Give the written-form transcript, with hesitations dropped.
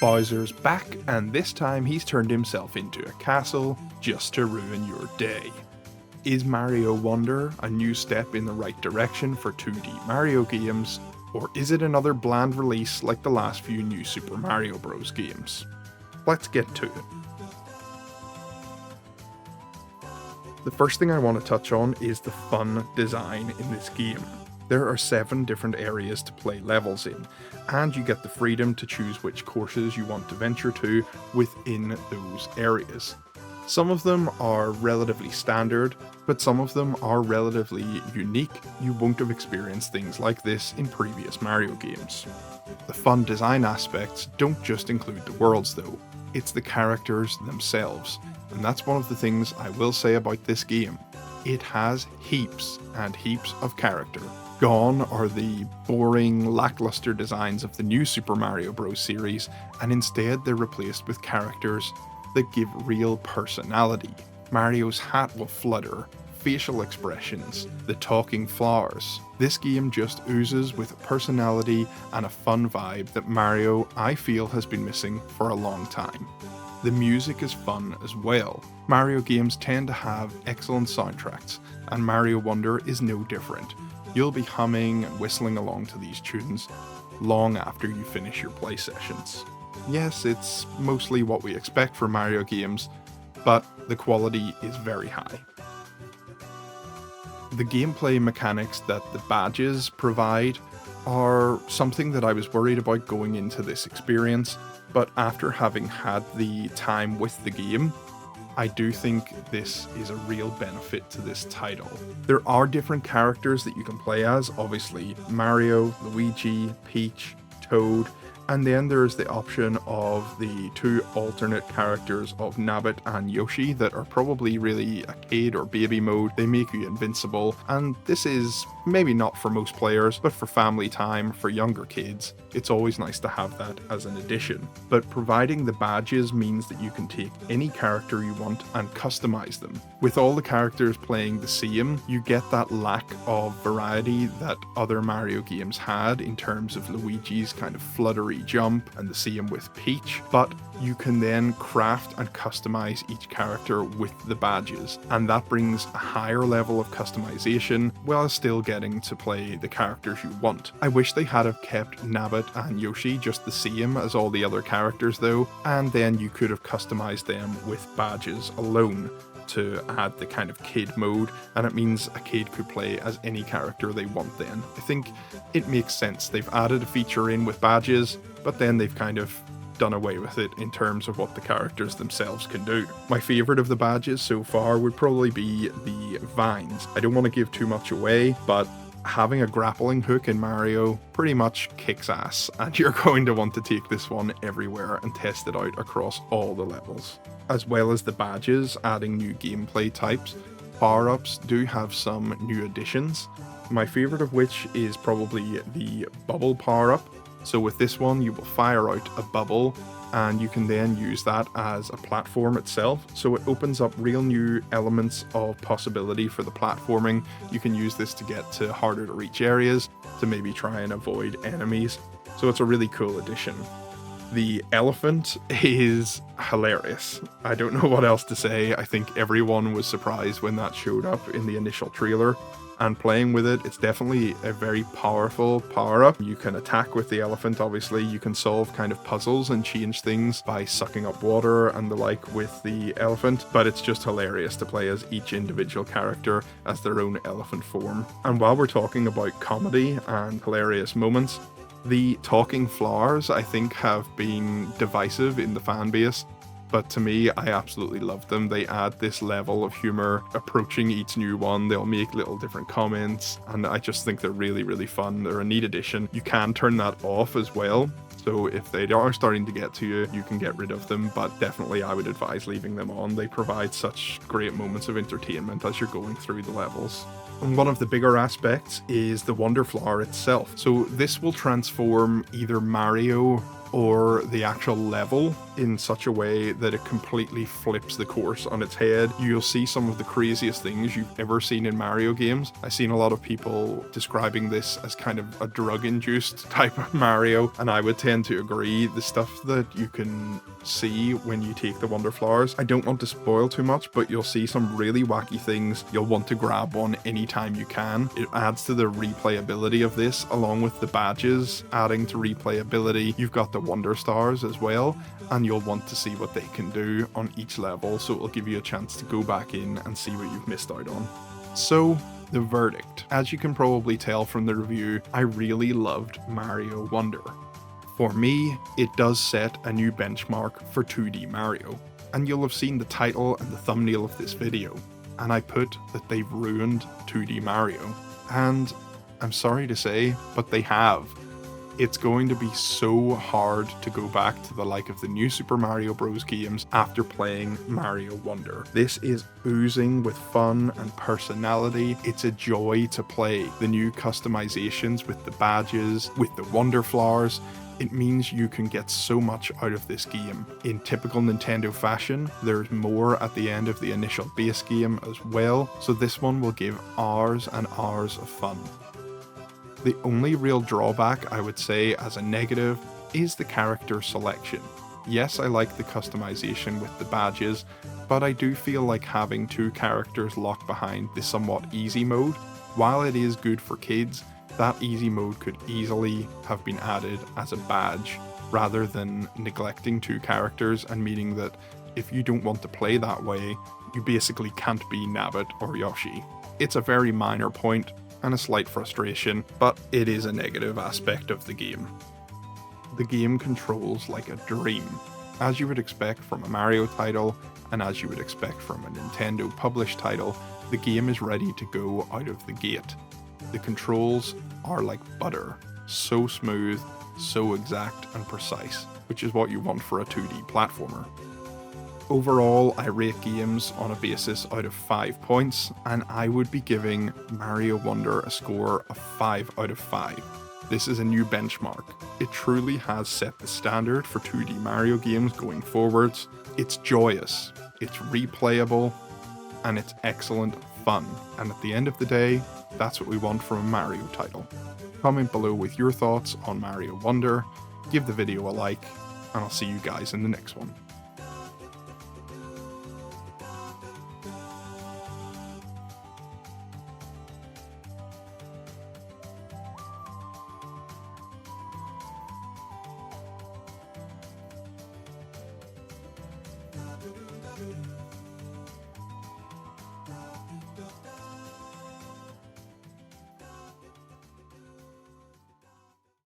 Bowser's back, and this time he's turned himself into a castle just to ruin your day. Is Mario Wonder a new step in the right direction for 2D Mario games, or is it another bland release like the last few new Super Mario Bros. Games? Let's get to it. The first thing I want to touch on is the fun design in this game. There are 7 different areas to play levels in, and you get the freedom to choose which courses you want to venture to within those areas. Some of them are relatively standard, but some of them are relatively unique. You won't have experienced things like this in previous Mario games. The fun design aspects don't just include the worlds though, it's the characters themselves, and that's one of the things I will say about this game. It has heaps and heaps of character. Gone are the boring, lackluster designs of the new Super Mario Bros. Series, and instead they're replaced with characters that give real personality. Mario's hat will flutter, facial expressions, the talking flowers. This game just oozes with personality and a fun vibe that Mario, I feel, has been missing for a long time. The music is fun as well. Mario games tend to have excellent soundtracks, and Mario Wonder is no different. You'll be humming and whistling along to these tunes long after you finish your play sessions. Yes, it's mostly what we expect from Mario games, but the quality is very high. The gameplay mechanics that the badges provide are something that I was worried about going into this experience, but after having had the time with the game, I do think this is a real benefit to this title. There are different characters that you can play as, obviously Mario, Luigi, Peach, Toad, and then there's the option of the 2 alternate characters of Nabbit and Yoshi that are probably really a kid or baby mode. They make you invincible, and this is maybe not for most players, but for family time, for younger kids, it's always nice to have that as an addition. But providing the badges means that you can take any character you want and customize them. With all the characters playing the same, you get that lack of variety that other Mario games had in terms of Luigi's kind of fluttery jump, and the same with Peach, but you can then craft and customize each character with the badges, and that brings a higher level of customization while still getting to play the characters you want. I wish they had have kept Nabbit and Yoshi just the same as all the other characters though, and then you could have customized them with badges alone to add the kind of kid mode, and it means a kid could play as any character they want then. I think it makes sense. They've added a feature in with badges, but then they've kind of done away with it in terms of what the characters themselves can do. My favourite of the badges so far would probably be the vines. I don't want to give too much away, but having a grappling hook in Mario pretty much kicks ass, and you're going to want to take this one everywhere and test it out across all the levels. As well as the badges adding new gameplay types, power-ups do have some new additions, my favourite of which is probably the bubble power-up. So with this one you will fire out a bubble, and you can then use that as a platform itself. So it opens up real new elements of possibility for the platforming. You can use this to get to harder to reach areas, to maybe try and avoid enemies. So it's a really cool addition. The elephant is hilarious. I don't know what else to say. I think everyone was surprised when that showed up in the initial trailer. And playing with it, it's definitely a very powerful power-up. You can attack with the elephant, obviously. You can solve kind of puzzles and change things by sucking up water and the like with the elephant, but it's just hilarious to play as each individual character as their own elephant form. And while we're talking about comedy and hilarious moments, the talking flowers, I think, have been divisive in the fan base. But to me, I absolutely love them. They add this level of humour approaching each new one. They'll make little different comments, and I just think they're really, really fun. They're a neat addition. You can turn that off as well. So if they are starting to get to you, you can get rid of them, but definitely I would advise leaving them on. They provide such great moments of entertainment as you're going through the levels. And one of the bigger aspects is the Wonder Flower itself. So this will transform either Mario or the actual level in such a way that it completely flips the course on its head. You'll see some of the craziest things you've ever seen in Mario games. I've seen a lot of people describing this as kind of a drug-induced type of Mario, and I would tend to agree. The stuff that you can see when you take the Wonder Flowers, I don't want to spoil too much, but you'll see some really wacky things. You'll want to grab one anytime you can. It adds to the replayability of this, along with the badges adding to replayability. You've got the Wonder Stars as well, and you'll want to see what they can do on each level, so it'll give you a chance to go back in and see what you've missed out on. So, the verdict. As you can probably tell from the review, I really loved Mario Wonder. For me, it does set a new benchmark for 2D Mario, and you'll have seen the title and the thumbnail of this video, and I put that they've ruined 2D Mario, and I'm sorry to say, but they have. It's going to be so hard to go back to the like of the new Super Mario Bros. Games after playing Mario Wonder. This is oozing with fun and personality. It's a joy to play. The new customizations with the badges, with the Wonder Flowers, it means you can get so much out of this game. In typical Nintendo fashion, there's more at the end of the initial base game as well, so this one will give hours and hours of fun. The only real drawback I would say as a negative is the character selection. Yes, I like the customization with the badges, but I do feel like having two characters locked behind the somewhat easy mode, while it is good for kids, that easy mode could easily have been added as a badge, rather than neglecting two characters and meaning that if you don't want to play that way, you basically can't be Nabbit or Yoshi. It's a very minor point, and a slight frustration, but it is a negative aspect of the game. The game controls like a dream, as you would expect from a Mario title, and as you would expect from a Nintendo published title. The game is ready to go out of the gate. The controls are like butter, so smooth, so exact and precise, which is what you want for a 2D platformer. Overall, I rate games on a basis out of 5 points, and I would be giving Mario Wonder a score of 5 out of 5. This is a new benchmark. It truly has set the standard for 2D Mario games going forwards. It's joyous, it's replayable, and it's excellent fun. And at the end of the day, that's what we want from a Mario title. Comment below with your thoughts on Mario Wonder, give the video a like, and I'll see you guys in the next one.